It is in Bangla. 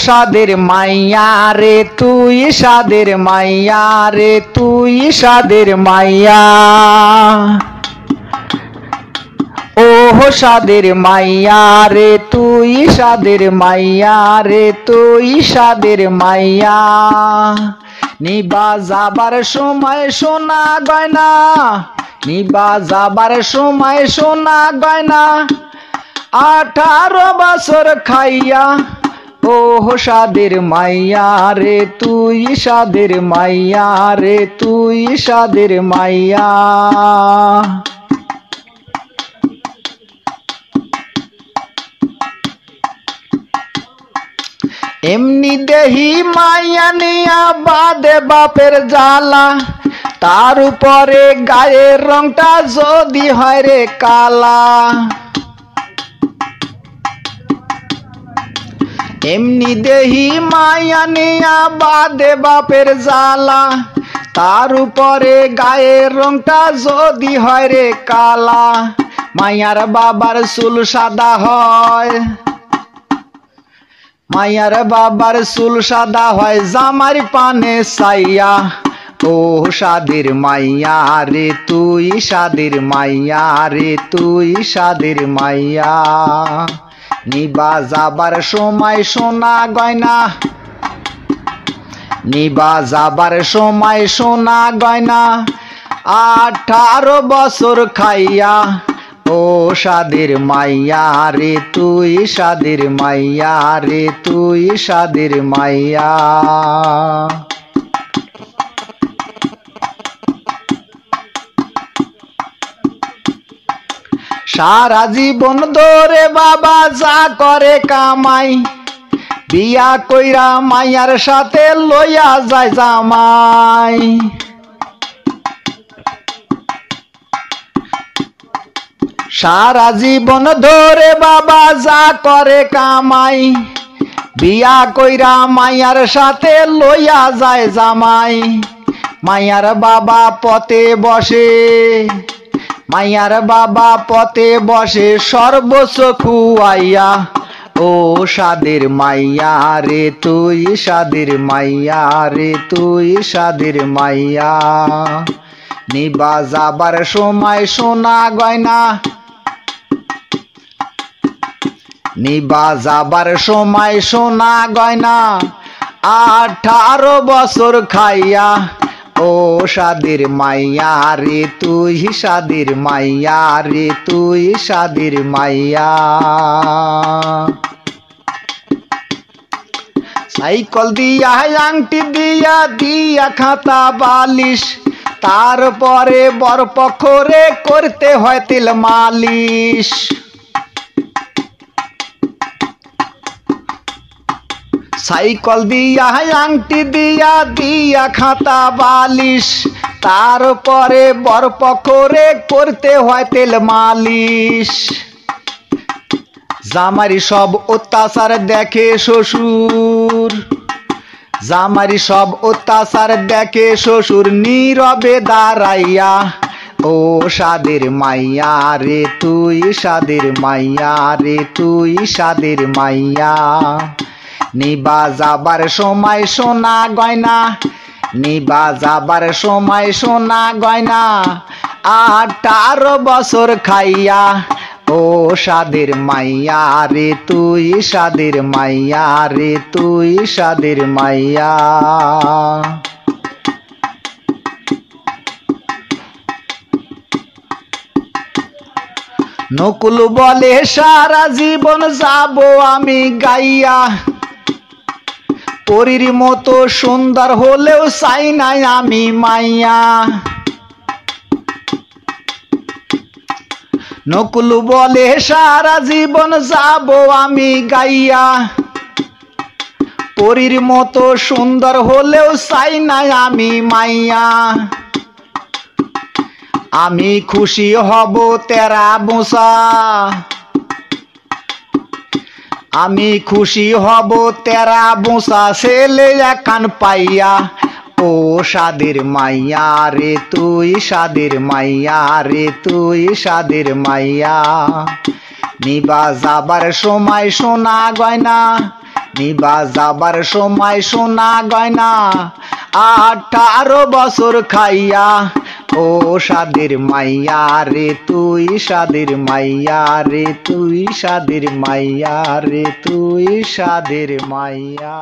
সাদের মাইয়া রে তুই সাদের মাইয়া রে তুই সাদের মাইয়া ও সাদের মাইয়া রে তুই সাদের মাইয়া রে তুই সাদের মাইয়া নিবা যাবার সময় সোনা গয়না নিবা যাবার সময় সোনা গয়না 18 বছর খাইয়া ও সাদের মাইয়া রে তুই সাদের মাইয়া রে তুই সাদের মাইয়া এমনি দেহি মাইয়া নিয়া বাদে বাপের জ্বালা তার উপরে গায়ের রংটা যদি হয় রে কালা এমনি দেহি মাইয়া নিয়া বাদে বাপের জ্বালা তার উপরে গায়ের রংটা যদি হয় রে কালা মাইয়ার বাবার চুল সাদা হয় মাইয়ার বাবার চুল সাদা হয় জামার পানে সাইয়া ও সাদের মাইয়া রে তুই সাদের মাইয়া রে তুই সাদের মাইয়া নিবা যাবার সময় সোনা গয়না নিবা যাবার সময় সোনা গয়না 18 বছর খাইয়া ও সাদের মাইয়া রে তুই সাদের মাইয়া রে তুই সাদের মাইয়া সারা জীবন ধরে বাবা যা করে কামাই বিয়া কইরা মাইয়ার সাথে লইয়া যায় জামাই সারা জীবন ধরে বাবা যা করে কামাই বিয়া কইরা মাইয়ার সাথে লইয়া যায় জামাই মাইয়ার বাবা পথে বসে মাইয়ার বাবা পথে বসে সর্বস্ব খুয়াইয়া ও সাদের মাইয়া রে তুই সাদের মাইয়া রে তুই সাদের মাইয়া নিবা যাবার সময় সোনা গয়না নিবা যাবার সময় সোনা গয়না 18 বছর খাইয়া ও সাদের মাইয়া রে তুই সাদের মাইয়া রে তুই সাদের মাইয়া সাইকেল দিয়া আংটি দিয়া দিয়া খাতা বালিশ তারপরে বরপক্ষ রে করতে হয় তেল মালিশ সাইকেল দিয়া আংটি দিয়া দিয়া খাতা বালিশ তারপরে বরপক্ষ রে করতে হয় তেল মালিশ জামারি সব অত্যাচার দেখে শ্বশুর জামারি সব অত্যাচার দেখে শ্বশুর নীরবে দাঁড়াইয়া ও সাদের মাইয়া রে তুই সাদের মাইয়া রে তুই সাদের মাইয়া নিবা যাবার সময় সোনা গয়না নিবা যাবার সময় সোনা গয়না 18 বছর খাইয়া ও সাদের মাইয়া রে তুই সাদের মাইয়া রে তুই সাদের মাইয়া নকুল বলে সারা জীবন যাব আমি গাইয়া পরীর মতো সুন্দর হলেও চাই নাই আমি মাইয়া নকুল বলে সারা জীবন যাব আমি গাইয়া পরীর মতো সুন্দর হলেও চাই নাই আমি মাইয়া আমি খুশি হব তেরা বোসা আমি খুশি হব তেরা বোসা ছেলে একান পাইয়া ও সাদের মাইয়া রে তুই সাদের মাইয়া রে তুই সাদের মাইয়া নিবা যাবার সময় সোনা গয়না নিবা যাবার সময় সোনা গয়না 18 বছর খাইয়া ও সাদের মাইয়া রে তুই সাদের মাইয়া রে তুই সাদের মাইয়া রে তুই সাদের মাইয়া।